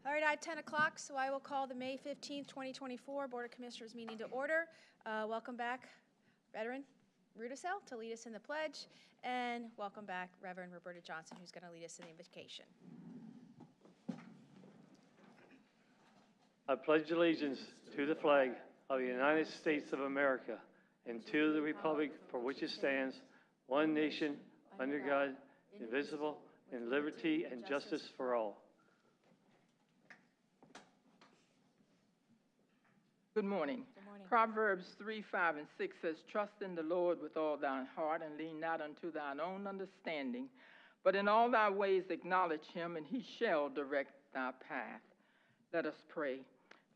All right, at 10 o'clock, so I will call the May 15th, 2024 Board of Commissioners meeting to order. Welcome back, Veteran Rudisell, to lead us in the pledge, and welcome back, Reverend Roberta Johnson, who's going to lead us in the invocation. I pledge allegiance to the flag of the United States of America and to the republic for which it stands, one nation, under God, indivisible, in liberty and justice for all. Good morning. Good morning. Proverbs 3, 5, and 6 says, Trust in the Lord with all thine heart, and lean not unto thine own understanding, but in all thy ways acknowledge him, and he shall direct thy path. Let us pray.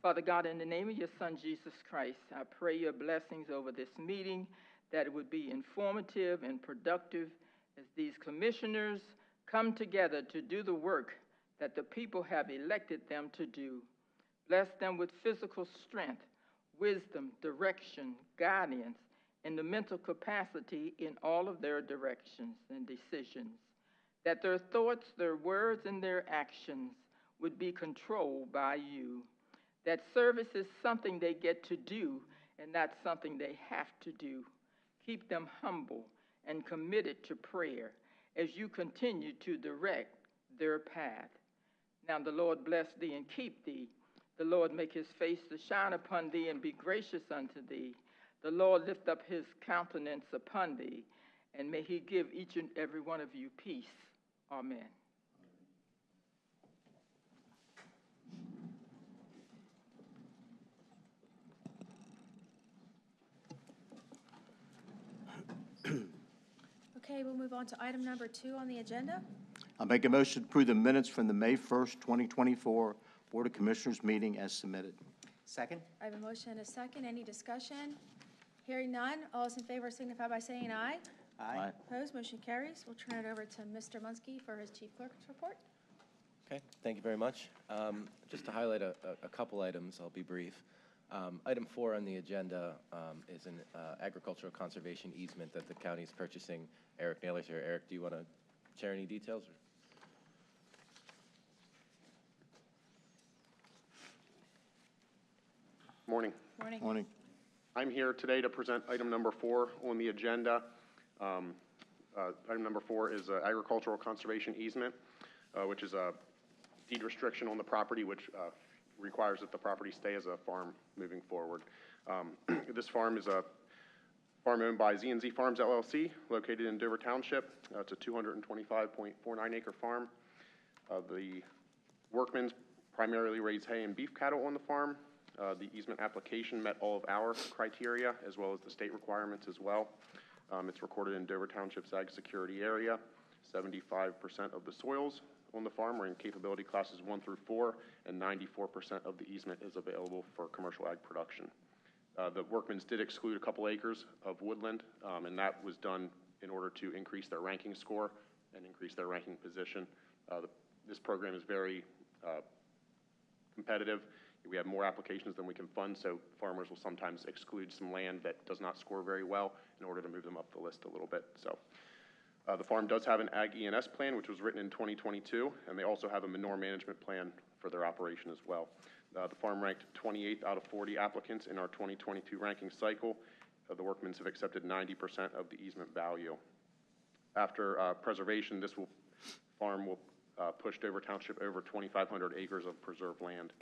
Father God, in the name of your Son, Jesus Christ, I pray your blessings over this meeting, that it would be informative and productive as these commissioners come together to do the work that the people have elected them to do. Bless them with physical strength, wisdom, direction, guidance, and the mental capacity in all of their directions and decisions, that their thoughts, their words, and their actions would be controlled by you, that service is something they get to do and not something they have to do. Keep them humble and committed to prayer as you continue to direct their path. Now the Lord bless thee and keep thee. The Lord make his face to shine upon thee and be gracious unto thee. The Lord lift up his countenance upon thee, and may he give each and every one of you peace. Amen. Okay, we'll move on to item number 2 on the agenda. I'll make a motion to approve the minutes from the May 1st, 2024 Board of Commissioners meeting as submitted. Second? I have a motion and a second. Any discussion? Hearing none. All those in favor signify by saying aye. Aye. Opposed? Motion carries. We'll turn it over to Mr. Munski for his chief clerk's report. Okay, thank you very much. Just to highlight a couple items, I'll be brief. Item 4 on the agenda is an agricultural conservation easement that the county is purchasing. Eric Naylor's here. Eric, do you want to share any details? Morning. Morning. Morning. I'm here today to present item number 4 on the agenda. Item number 4 is agricultural conservation easement, which is a deed restriction on the property, which requires that the property stay as a farm moving forward. This farm is a farm owned by Z&Z Farms LLC, located in Dover Township. It's a 225.49 acre farm. The workmen primarily raise hay and beef cattle on the farm. The easement application met all of our criteria as well as the state requirements as well. It's recorded in Dover Township's Ag Security Area. 75% of the soils on the farm are in capability classes 1 through 4, and 94% of the easement is available for commercial ag production. The workmen's did exclude a couple acres of woodland, and that was done in order to increase their ranking score and increase their ranking position. This program is very competitive. We have more applications than we can fund, so farmers will sometimes exclude some land that does not score very well in order to move them up the list a little bit. So the farm does have an Ag E&S plan, which was written in 2022, and they also have a manure management plan for their operation as well. The farm ranked 28th out of 40 applicants in our 2022 ranking cycle. The workmen have accepted 90% of the easement value. After preservation, this farm will push Dover Township over 2,500 acres of preserved land.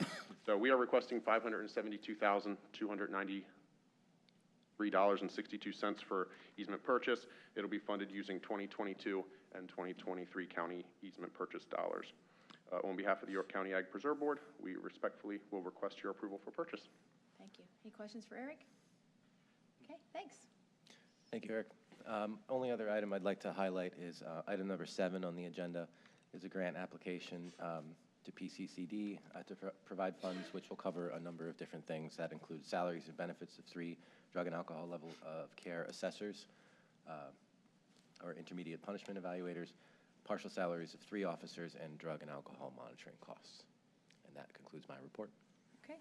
So we are requesting $572,293.62 for easement purchase. It'll be funded using 2022 and 2023 county easement purchase dollars. On behalf of the York County Ag Preserve Board, we respectfully will request your approval for purchase. Thank you. Any questions for Eric? Okay, thanks. Thank you, Eric. Only other item I'd like to highlight is item number 7 on the agenda is a grant application to PCCD to provide funds which will cover a number of different things. That includes salaries and benefits of 3 drug and alcohol level of care assessors or intermediate punishment evaluators, partial salaries of 3 officers, and drug and alcohol monitoring costs. And that concludes my report. Okay.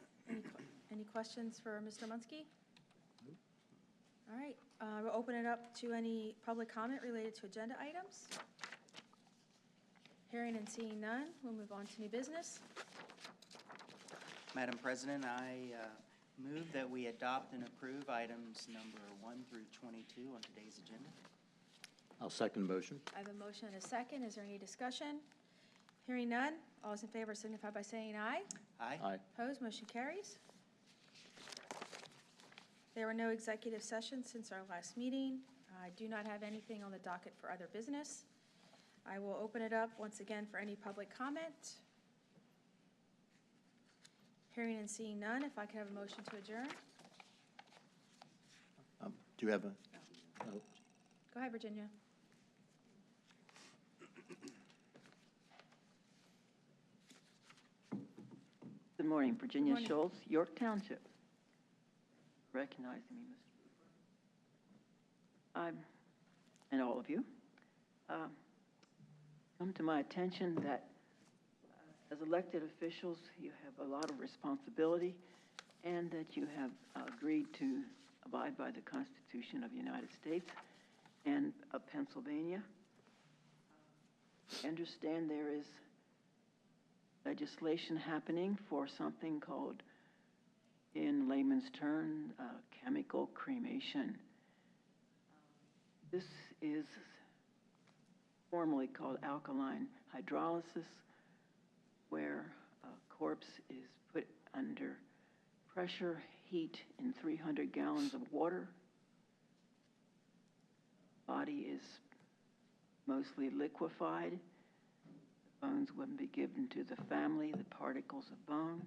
Any questions for Mr. Munski? All right. We'll open it up to any public comment related to agenda items. Hearing and seeing none, we'll move on to new business. Madam President, I move that we adopt and approve items number 1 through 22 on today's agenda. I'll second the motion. I have a motion and a second. Is there any discussion? Hearing none. All those in favor signify by saying aye. Aye. Aye. Opposed, motion carries. There were no executive sessions since our last meeting. I do not have anything on the docket for other business. I will open it up once again for any public comment. Hearing and seeing none, if I could have a motion to adjourn. Do you have a? Oh, Go ahead, Virginia. Good morning, Virginia morning. Schultz, York Township. Recognizing me, Mr. And all of you, come to my attention that as elected officials, you have a lot of responsibility and that you have agreed to abide by the Constitution of the United States and of Pennsylvania. I understand there is legislation happening for something called, in layman's term, chemical cremation. This is formally called alkaline hydrolysis, where a corpse is put under pressure, heat in 300 gallons of water. Body is mostly liquefied. The bones would be given to the family, the particles of bone.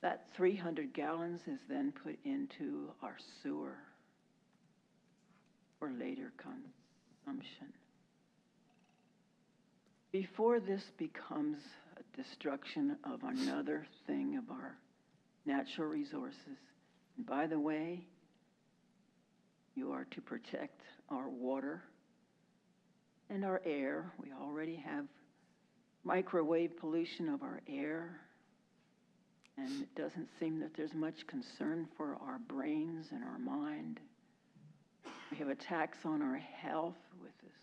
That 300 gallons is then put into our sewer for later consumption. Before this becomes a destruction of another thing of our natural resources, and by the way, you are to protect our water and our air. We already have microwave pollution of our air, and it doesn't seem that there's much concern for our brains and our mind. We have attacks on our health with this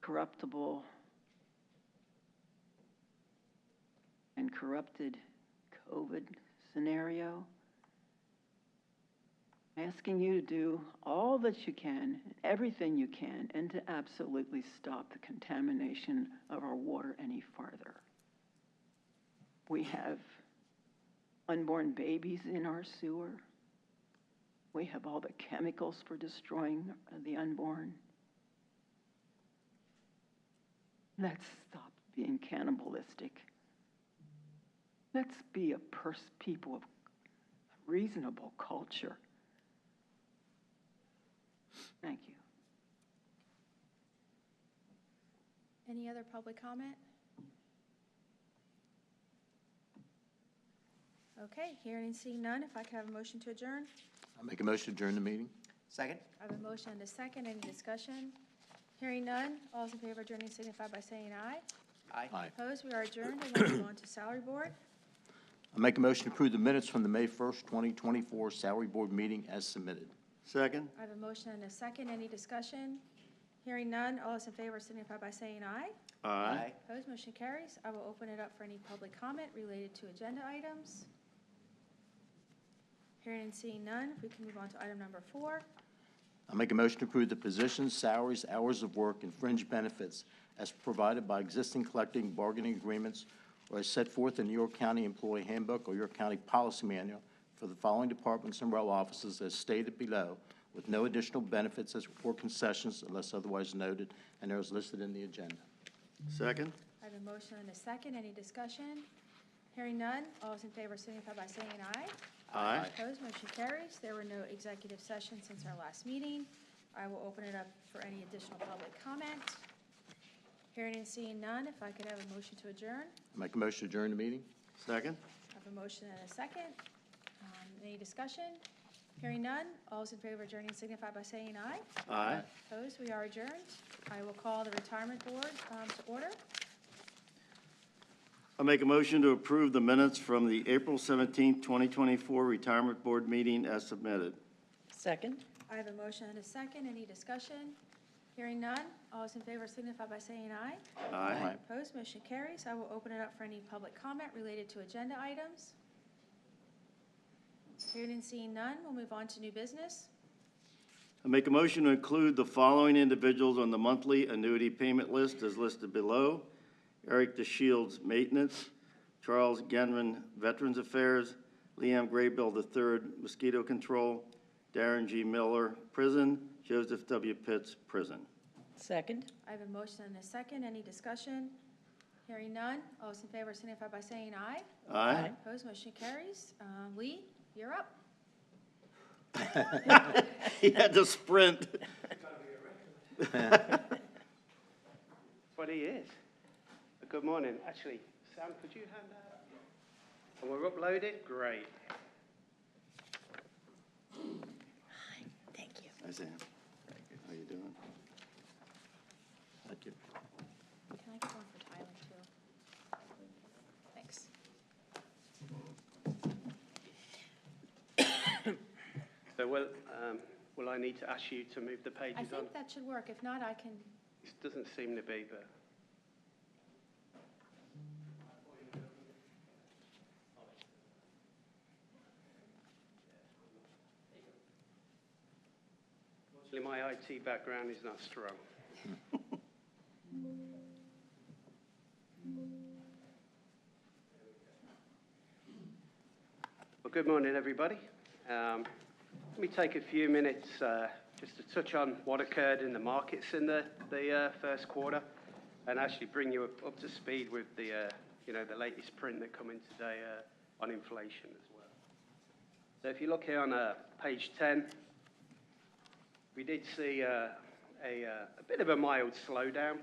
corruptible and corrupted COVID scenario. I'm asking you to do all that you can, everything you can, and to absolutely stop the contamination of our water any farther. We have unborn babies in our sewer. We have all the chemicals for destroying the unborn. Let's stop being cannibalistic. Let's be a people of reasonable culture. Thank you. Any other public comment? Okay, hearing and seeing none, if I could have a motion to adjourn. I'll make a motion to adjourn the meeting. Second? I have a motion and a second. Any discussion? Hearing none, all those in favor of adjourning signify by saying aye. Aye. Aye. Opposed, we are adjourned, and then move on to salary board. I'll make a motion to approve the minutes from the May 1st, 2024 Salary Board meeting as submitted. Second? I have a motion and a second. Any discussion? Hearing none, all those in favor signify by saying aye. Aye. Opposed, motion carries. I will open it up for any public comment related to agenda items. Hearing and seeing none, if we can move on to item number 4. I'll make a motion to approve the positions, salaries, hours of work, and fringe benefits as provided by existing collective bargaining agreements or as set forth in the York County Employee Handbook or York County Policy Manual for the following departments and row offices as stated below, with no additional benefits or concessions unless otherwise noted, and those listed in the agenda. Second? I have a motion and a second. Any discussion? Hearing none, all those in favor signify by saying aye. Aye. Opposed, motion carries. There were no executive sessions since our last meeting. I will open it up for any additional public comment. Hearing and seeing none, if I could have a motion to adjourn. I'll make a motion to adjourn the meeting. Second? I have a motion and a second. Any discussion? Hearing none, all those in favor of adjourning signify by saying aye. Aye. Opposed, we are adjourned. I will call the retirement board to order. I'll make a motion to approve the minutes from the April 17th, 2024 Retirement Board meeting as submitted. Second? I have a motion and a second. Any discussion? Hearing none, all those in favor signify by saying aye. Aye. Opposed, Opposed, motion carries. I will open it up for any public comment related to agenda items. Hearing and seeing none, we'll move on to new business. I make a motion to include the following individuals on the monthly annuity payment list as listed below: Eric DeShields, Maintenance; Charles Genron, Veterans Affairs; Liam Graybill III, Mosquito Control; Darren G. Miller, Prison; Joseph W. Pitts, Prison. Second? I have a motion and a second. Any discussion? Hearing none. All those in favor signify by saying aye. Aye. Opposed, motion carries. Lee, you're up. He had to sprint. What he is. Good morning. Actually, Sam, could you hand that up? And we're uploaded? Great. Thank you. Hi, Sam. How you doing? Thank you. Can I get one for Tyler, too? Thanks. So will I need to ask you to move the pages I on? think that should work. If not, I can. This doesn't seem to be, but... Actually, my IT background is not strong. Well, good morning, everybody. Let me take a few minutes just to touch on what occurred in the markets in the first quarter, and actually bring you up to speed with the the latest print that come in today on inflation as well. So if you look here on page 10, we did see a bit of a mild slowdown,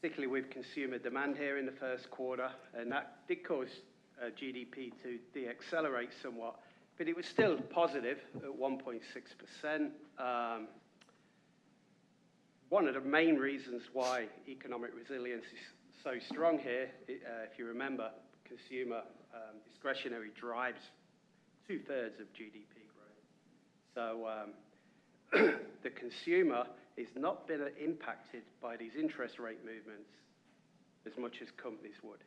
particularly with consumer demand here in the first quarter, and that did cause GDP to deaccelerate somewhat, but it was still positive at 1.6%. One of the main reasons why economic resilience is so strong here, if you remember, consumer discretionary drives 2/3 of GDP growth. So the consumer is not been impacted by these interest rate movements as much as companies would.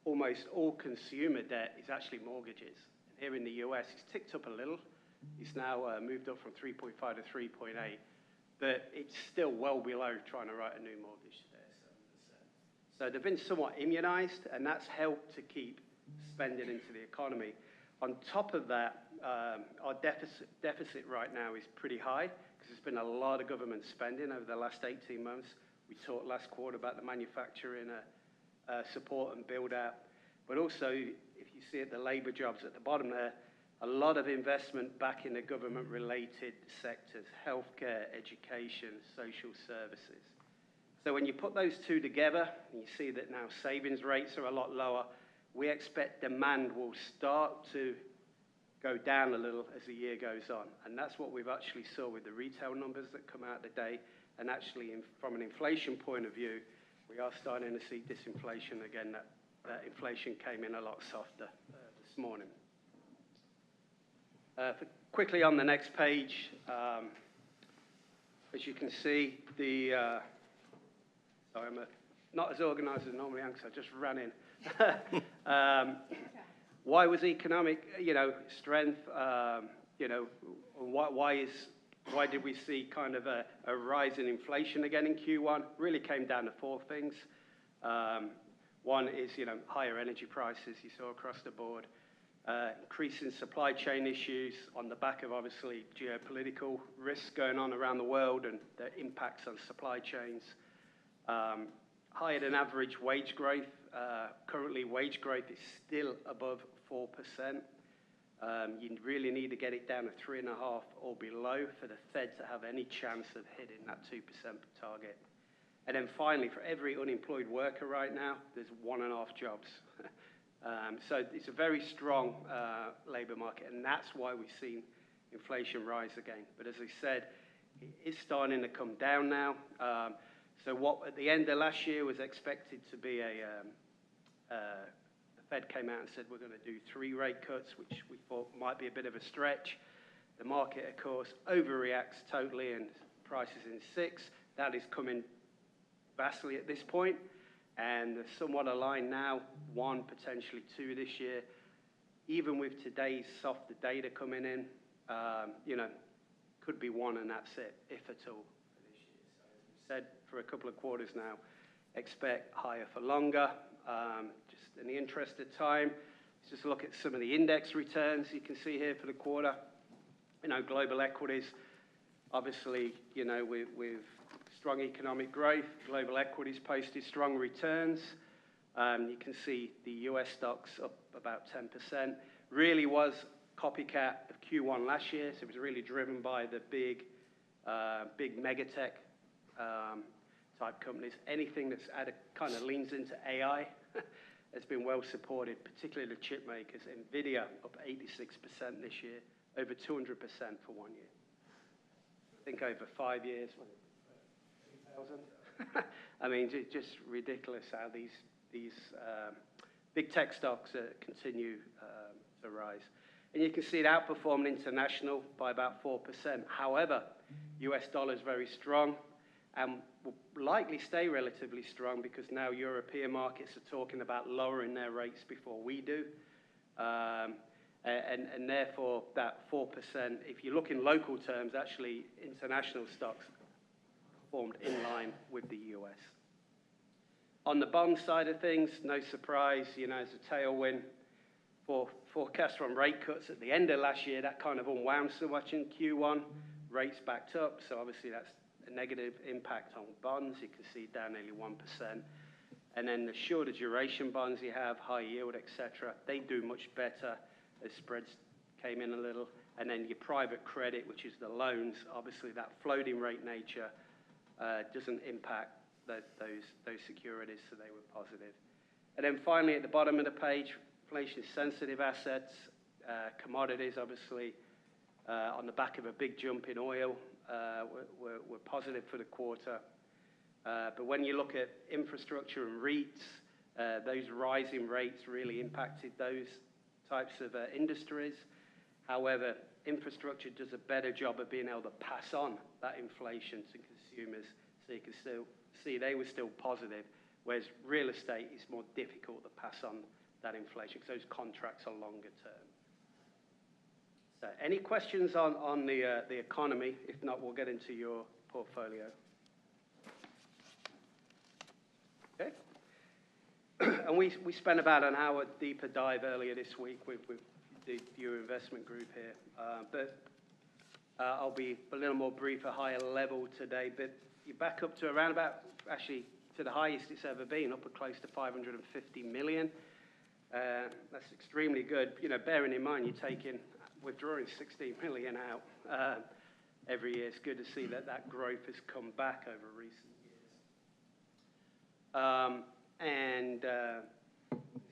Almost all consumer debt is actually mortgages. And here in the US, it's ticked up a little. It's now moved up from 3.5 to 3.8, but it's still well below trying to write a new mortgage there, 7%. So they've been somewhat immunized, and that's helped to keep spending into the economy. On top of that, our deficit right now is pretty high because there's been a lot of government spending over the last 18 months. We talked last quarter about the manufacturing support and build out, but also if you see at the labor jobs at the bottom there, a lot of investment back in the government related sectors: healthcare, education, social services. So when you put those two together, you see that now savings rates are a lot lower. We expect demand will start to go down a little as the year goes on, and that's what we've actually saw with the retail numbers that come out today. And actually, from an inflation point of view, we are starting to see disinflation again. That inflation came in a lot softer this morning. Quickly on the next page, as you can see, sorry, I'm not as organized as I normally am because I just ran in. Why was economic, strength, why did we see kind of a rise in inflation again in Q1? Really came down to four things. One is, higher energy prices you saw across the board, increasing supply chain issues on the back of obviously geopolitical risks going on around the world and their impacts on supply chains. Higher than average wage growth. Currently, wage growth is still above 4%. You really need to get it down to 3.5% or below for the Fed to have any chance of hitting that 2% target. And then finally, for every unemployed worker right now, there's 1.5 jobs. So it's a very strong labor market, and that's why we've seen inflation rise again. But as I said, it is starting to come down now. So what at the end of last year was expected to be the Fed came out and said we're going to do 3 rate cuts, which we thought might be a bit of a stretch. The market, of course, overreacts totally and prices in 6. That is coming vastly at this point, and they're somewhat aligned now, 1, potentially 2 this year. Even with today's softer data coming in, you know, could be 1 and that's it, if at all, for this year. So as we've said for a couple of quarters now, expect higher for longer. Just in the interest of time, let's just look at some of the index returns you can see here for the quarter. You know, global equities, obviously, you know, with strong economic growth, global equities posted strong returns. You can see the US stocks up about 10%. Really was copycat of Q1 last year, so it was really driven by the big megatech type companies. Anything that's kind of leans into AI has been well supported, particularly the chip makers. NVIDIA up 86% this year, over 200% for 1 year. I think over 5 years, 3,000. I mean, just ridiculous how these big tech stocks continue to rise. And you can see it outperformed international by about 4%. However, US dollar is very strong and will likely stay relatively strong because now European markets are talking about lowering their rates before we do. And therefore, that 4%, if you look in local terms, actually international stocks performed in line with the US. On the bond side of things, no surprise, you know, as a tailwind for forecast from rate cuts at the end of last year, that kind of unwound so much in Q1. Rates backed up, so obviously that's a negative impact on bonds. You can see down nearly 1%. And then the shorter duration bonds you have, high yield, etc., they do much better as spreads came in a little. And then your private credit, which is the loans, obviously that floating rate nature doesn't impact those securities, so they were positive. And then finally, at the bottom of the page, inflation-sensitive assets, commodities, obviously, on the back of a big jump in oil, were positive for the quarter. But when you look at infrastructure and REITs, those rising rates really impacted those types of industries. However, infrastructure does a better job of being able to pass on that inflation to consumers, so you can still see they were still positive, whereas real estate is more difficult to pass on that inflation because those contracts are longer term. So any questions on the economy? If not, we'll get into your portfolio. Okay. And we spent about an hour deeper dive earlier this week with your investment group here. But I'll be a little more brief, a higher level today. But you back up to around about, actually, to the highest it's ever been, up at close to 550 million. That's extremely good. You know, bearing in mind you're withdrawing 16 million out every year. It's good to see that growth has come back over recent years.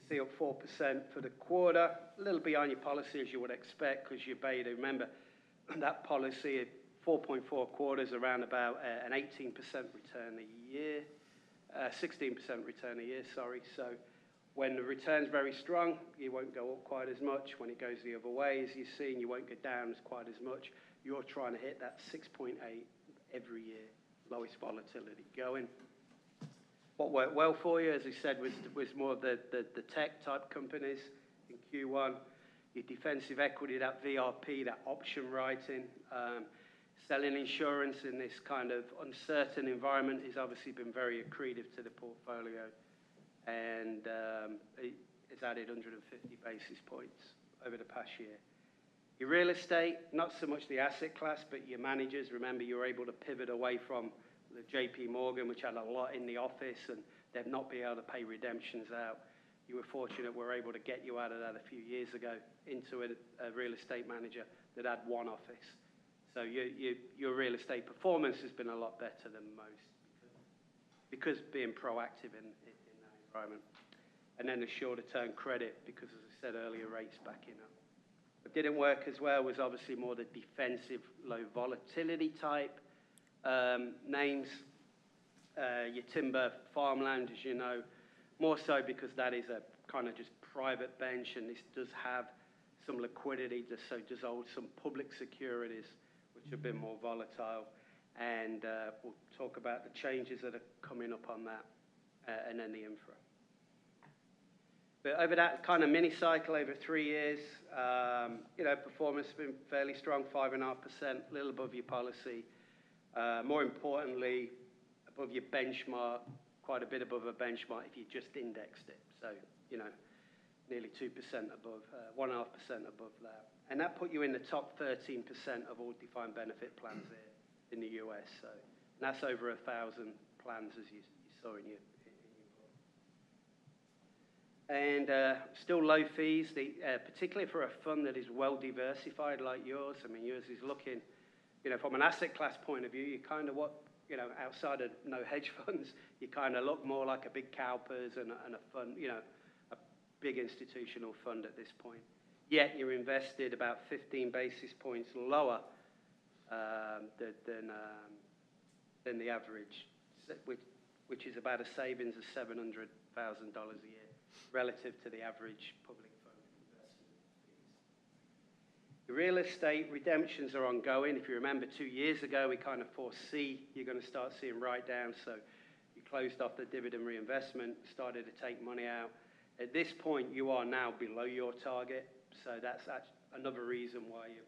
See up 4% for the quarter, a little behind your policy as you would expect because you're beta. Remember, that policy at 4.4 quarters, around about an 18% return a year, 16% return a year, sorry. So when the return's very strong, you won't go up quite as much. When it goes the other way, as you've seen, you won't go down quite as much. You're trying to hit that 6.8 every year, lowest volatility going. What worked well for you, as I said, was more of the tech type companies in Q1. Your defensive equity, that VRP, that option writing, selling insurance in this kind of uncertain environment has obviously been very accretive to the portfolio, and it's added 150 basis points over the past year. Your real estate, not so much the asset class, but your managers. Remember, you were able to pivot away from the JP Morgan, which had a lot in the office, and they'd not be able to pay redemptions out. You were fortunate we were able to get you out of that a few years ago into a real estate manager that had one office. So your real estate performance has been a lot better than most because being proactive in that environment. And then the shorter term credit, because as I said earlier, rates backing up. What didn't work as well was obviously more the defensive, low volatility type names. Your timber farmland, as you know, more so because that is a kind of just private bench, and this does have some liquidity, so does hold some public securities, which have been more volatile. and we'll talk about the changes that are coming up on that, and then the infra. But over that kind of mini cycle over 3 years, performance has been fairly strong, 5.5%, a little above your policy. More importantly, above your benchmark, quite a bit above a benchmark if you just indexed it. So, nearly 2% above, 1.5% above that. And that put you in the top 13% of all defined benefit plans here in the US. So, and that's over 1,000 plans, as you saw in your book. And still low fees, particularly for a fund that is well diversified like yours. I mean, yours is looking, from an asset class point of view, you kind of outside of no hedge funds, you kind of look more like a big CalPERS and a fund, a big institutional fund at this point. Yet you're invested about 15 basis points lower than the average, which is about a savings of $700,000 a year relative to the average public fund investment fees. The real estate redemptions are ongoing. If you remember 2 years ago, we kind of foresee you're going to start seeing write-downs. So you closed off the dividend reinvestment, started to take money out. At this point, you are now below your target. So that's another reason why your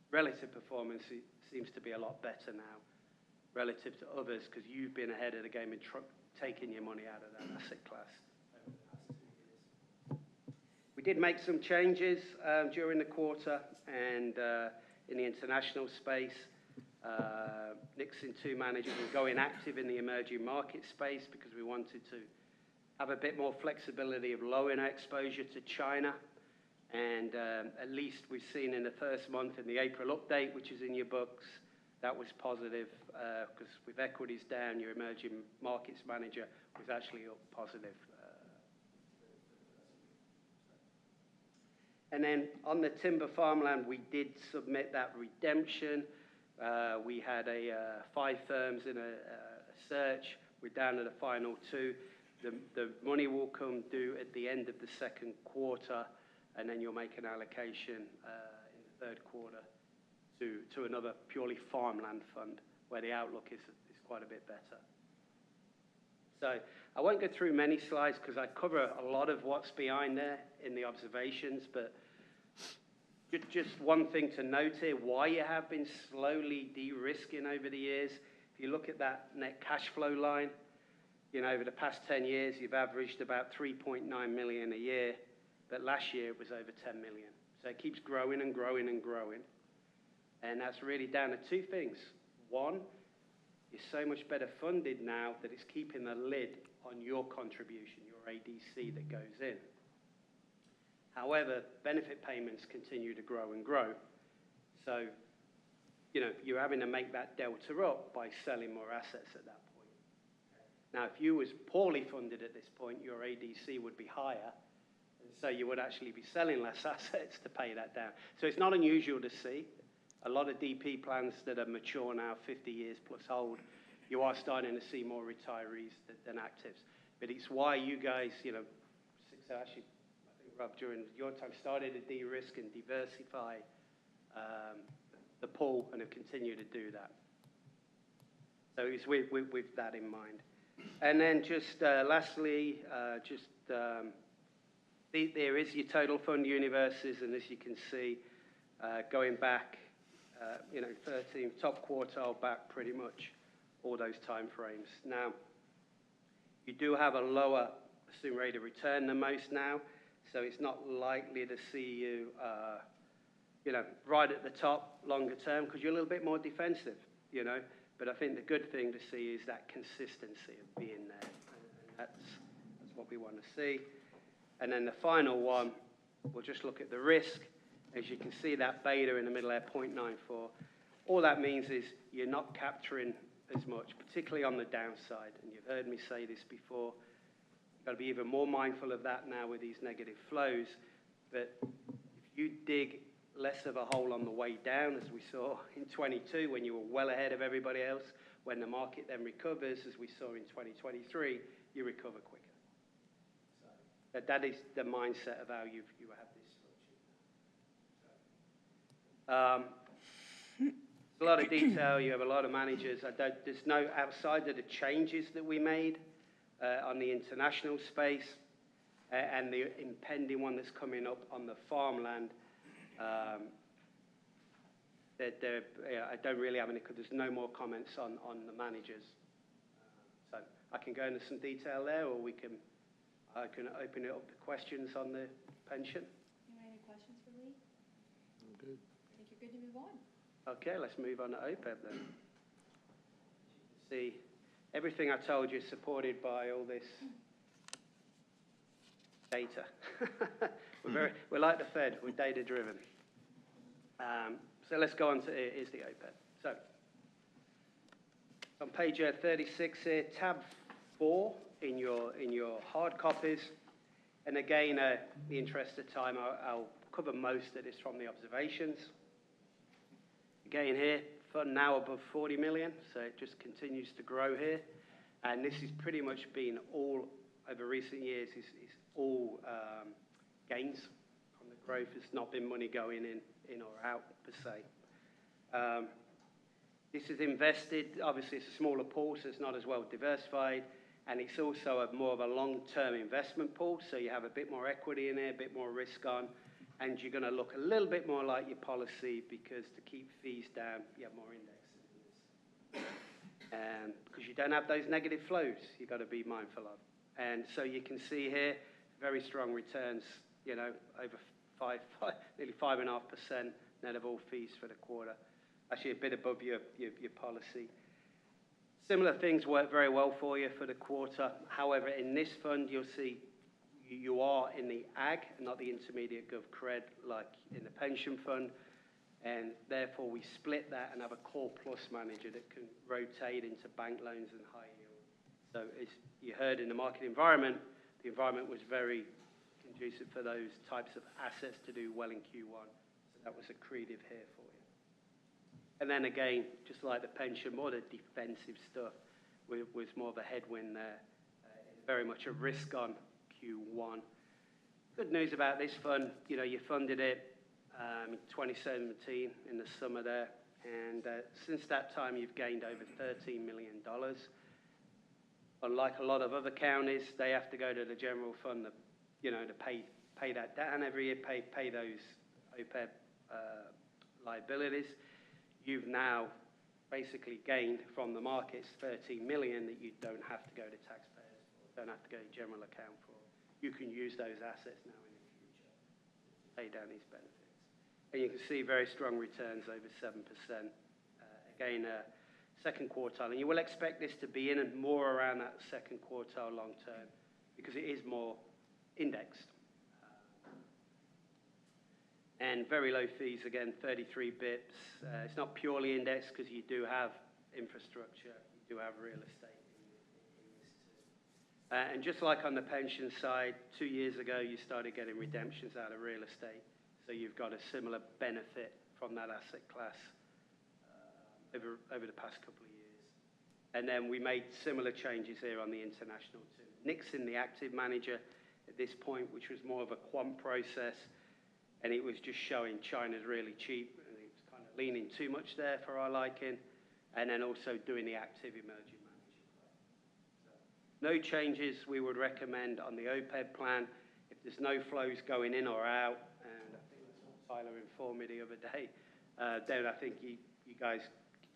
relative performance seems to be a lot better now relative to others, because you've been ahead of the game in taking your money out of that asset class over the past 2 years. We did make some changes during the quarter, and in the international space, Nixon 2 managers were going active in the emerging market space because we wanted to have a bit more flexibility of lowering our exposure to China. And at least we've seen in the first month in the April update, which is in your books, that was positive because with equities down, your emerging markets manager was actually up positive. And then on the timber farmland, we did submit that redemption. We had 5 firms in a search. We're down to the final 2. The money will come due at the end of the second quarter, and then you'll make an allocation in the third quarter to another purely farmland fund where the outlook is quite a bit better. So I won't go through many slides because I cover a lot of what's behind there in the observations, but just one thing to note here, why you have been slowly de-risking over the years. If you look at that net cash flow line, over the past 10 years, you've averaged about $3.9 million a year, but last year it was over $10 million. So it keeps growing and growing and growing. And that's really down to 2 things. One, you're so much better funded now that it's keeping the lid on your contribution, your ADC that goes in. However, benefit payments continue to grow and grow. So, you're having to make that delta up by selling more assets at that point. Now, if you was poorly funded at this point, your ADC would be higher. And so you would actually be selling less assets to pay that down. So it's not unusual to see. A lot of DP plans that are mature now, 50 years plus old, you are starting to see more retirees than actives. But it's why you guys, actually, I think, Rob, during your time, started to de-risk and diversify the pool and have continued to do that. So it's with that in mind. And then just lastly, there is your total fund universes, and as you can see, going back, 13 top quartile back pretty much all those time frames. Now, you do have a lower assumed rate of return than most now, so it's not likely to see you, right at the top longer term because you're a little bit more defensive, But I think the good thing to see is that consistency of being there, and that's what we want to see. And then the final one, we'll just look at the risk. As you can see, that beta in the middle there, 0.94. All that means is you're not capturing as much, particularly on the downside. And you've heard me say this before. You've got to be even more mindful of that now with these negative flows. But if you dig less of a hole on the way down, as we saw in 22, when you were well ahead of everybody else, when the market then recovers, as we saw in 2023, you recover quicker. So that is the mindset of how you have this structure. a lot of detail. You have a lot of managers. There's no outside of the changes that we made on the international space and the impending one that's coming up on the farmland. I don't really have any, because there's no more comments on the managers. So I can go into some detail there, or I can open it up to questions on the pension. Any questions for Lee? I'm good. I think you're good to move on. Okay, let's move on to OPEB then. See, everything I told you is supported by all this data. We're like the Fed, we're data driven. So let's go on to, here's the OPEB. So, on page 36 here, tab 4 in your hard copies. And again, in the interest of time, I'll cover most of this from the observations. Again here, fund now above 40 million, so it just continues to grow here. And this has pretty much been all, over recent years, is all gains from the growth. It's not been money going in or out, per se. This is invested, obviously it's a smaller pool, so it's not as well diversified, and it's also more of a long-term investment pool, so you have a bit more equity in there, a bit more risk on, and you're going to look a little bit more like your policy, because to keep fees down, you have more indexes in this. Because you don't have those negative flows you've got to be mindful of. And so you can see here, very strong returns, you know, over nearly 5.5% net of all fees for the quarter. Actually a bit above your policy. Similar things work very well for you for the quarter. However, in this fund, you'll see you are in the ag and not the intermediate gov cred like in the pension fund. And therefore, we split that and have a core plus manager that can rotate into bank loans and high yield. So as you heard in the market environment, the environment was very conducive for those types of assets to do well in Q1. So that was accretive here for you. And then again, just like the pension, more the defensive stuff was more of a headwind there. Very much a risk on Q1. Good news about this fund, you know, you funded it in 2017 in the summer there. And since that time, you've gained over $13 million. Unlike a lot of other counties, they have to go to the general fund, you know, to pay that down every year, pay those OPEB liabilities. You've now basically gained from the markets $13 million that you don't have to go to taxpayers for, don't have to go to general account for. You can use those assets now in the future to pay down these benefits. And you can see very strong returns over 7%. Again, second quartile. And you will expect this to be in and more around that second quartile long term because it is more indexed. And very low fees, again, 33 bips. It's not purely indexed because you do have infrastructure, you do have real estate in this too. And just like on the pension side, 2 years ago, you started getting redemptions out of real estate. So you've got a similar benefit from that asset class over the past couple of years. And then we made similar changes here on the international too. Nixon, the active manager at this point, which was more of a quant process, and it was just showing China's really cheap, and it was kind of leaning too much there for our liking, and then also doing the active emerging manager play. So, no changes we would recommend on the OPEB plan. If there's no flows going in or out, and I think that's what Tyler informed me the other day, then I think you guys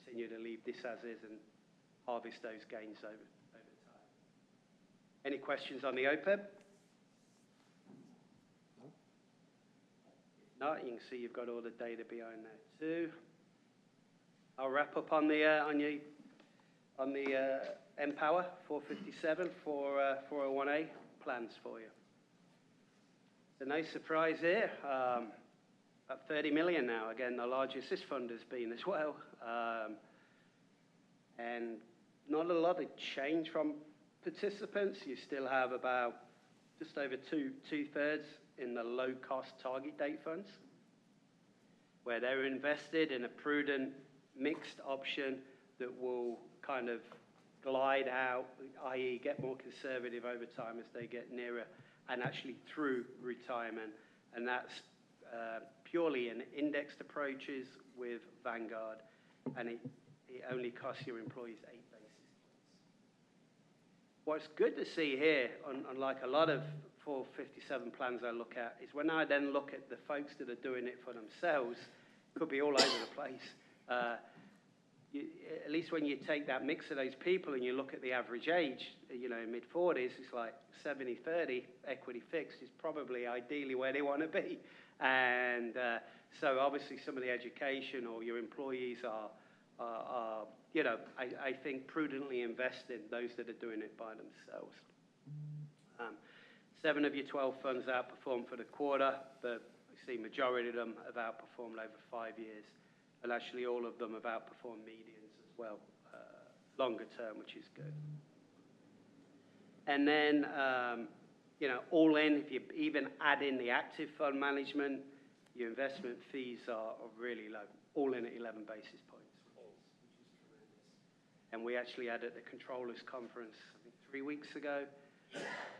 continue to leave this as is and harvest those gains over time. Any questions on the OPEB? No, you can see you've got all the data behind there too. I'll wrap up on the Empower 457 401A plans for you. So no surprise here. About 30 million now. Again, the largest this fund has been as well. And not a lot of change from participants. You still have about just over two-thirds in the low-cost target date funds, where they're invested in a prudent mixed option that will kind of glide out, i.e. get more conservative over time as they get nearer and actually through retirement. And that's purely in indexed approaches with Vanguard. and it only costs your employees 8 basis points. What's good to see here, unlike a lot of 457 plans I look at, is when I then look at the folks that are doing it for themselves, could be all over the place. At least when you take that mix of those people and you look at the average age, mid-40s, it's like 70-30, equity fixed is probably ideally where they want to be. And so obviously some of the education or your employees are I think prudently investing, those that are doing it by themselves. 7 of your 12 funds outperformed for the quarter, but I see majority of them have outperformed over 5 years. And actually all of them have outperformed medians as well, longer term, which is good. And then, all in, if you even add in the active fund management, your investment fees are really low, all in at 11 basis points, which is tremendous. And we actually had at the Controllers Conference, I think 3 weeks ago,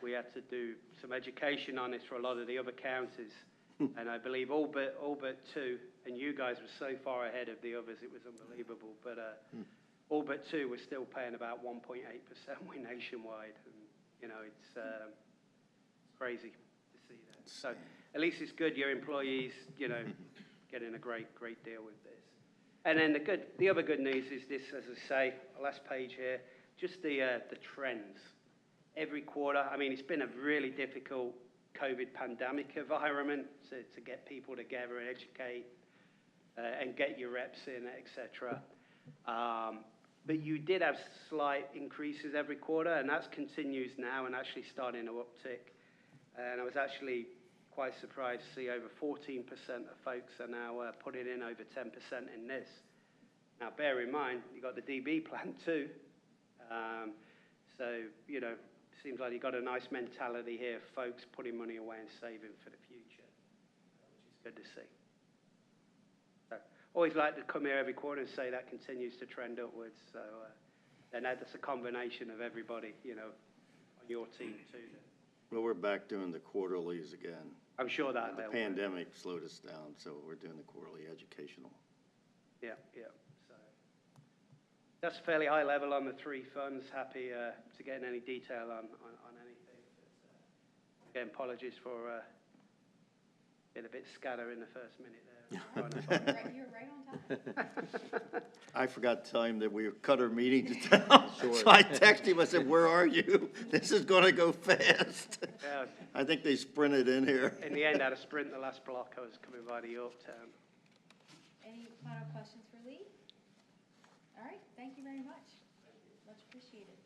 we had to do some education on this for a lot of the other counties. And I believe all but 2, and you guys were so far ahead of the others, it was unbelievable. But all but 2 were still paying about 1.8% nationwide. And, it's crazy to see that. So at least it's good your employees, getting a great deal with this. And then the other good news is this, as I say, last page here, just the trends. Every quarter, I mean, it's been a really difficult COVID pandemic environment to get people together and educate and get your reps in, etc. But you did have slight increases every quarter, and that continues now and actually starting to uptick. And I was actually quite surprised to see over 14% of folks are now putting in over 10% in this. Now, bear in mind, you got the DB plan too. So, seems like you've got a nice mentality here, folks putting money away and saving for the future, which is good to see. So, always like to come here every quarter and say that continues to trend upwards. So, and that's a combination of everybody, on your team too. Well, we're back doing the quarterlies again. I'm sure that The pandemic slowed us down, so we're doing the quarterly educational. Yeah. So that's fairly high level on the 3 funds. Happy to get any detail on anything. But, again, apologies for being a bit scatter in the first minute there. You're right on time. I forgot to tell him that we cut our meeting to town. So I texted him, I said, "Where are you? This is gonna go fast." Yeah. I think they sprinted in here. In the end, I had to sprint the last block. I was coming by the Yorktown. Any final questions for Lee? All right, thank you very much. Much appreciated.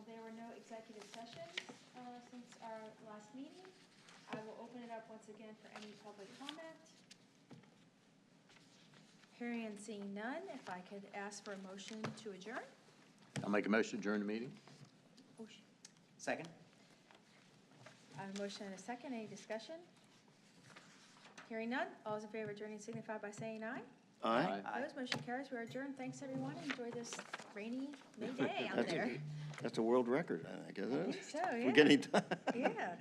There were no executive sessions since our last meeting. I will open it up once again for any public comment. Hearing and seeing none, if I could ask for a motion to adjourn? I'll make a motion to adjourn the meeting. Second? I have a motion and a second. Any discussion? Hearing none, all those in favor of adjourning signify by saying aye. Aye. Opposed, motion carries. We are adjourned. Thanks, everyone. Enjoy this rainy May day out there. That's a world record, I think, isn't it? I think so, yeah. We're getting done. Yeah.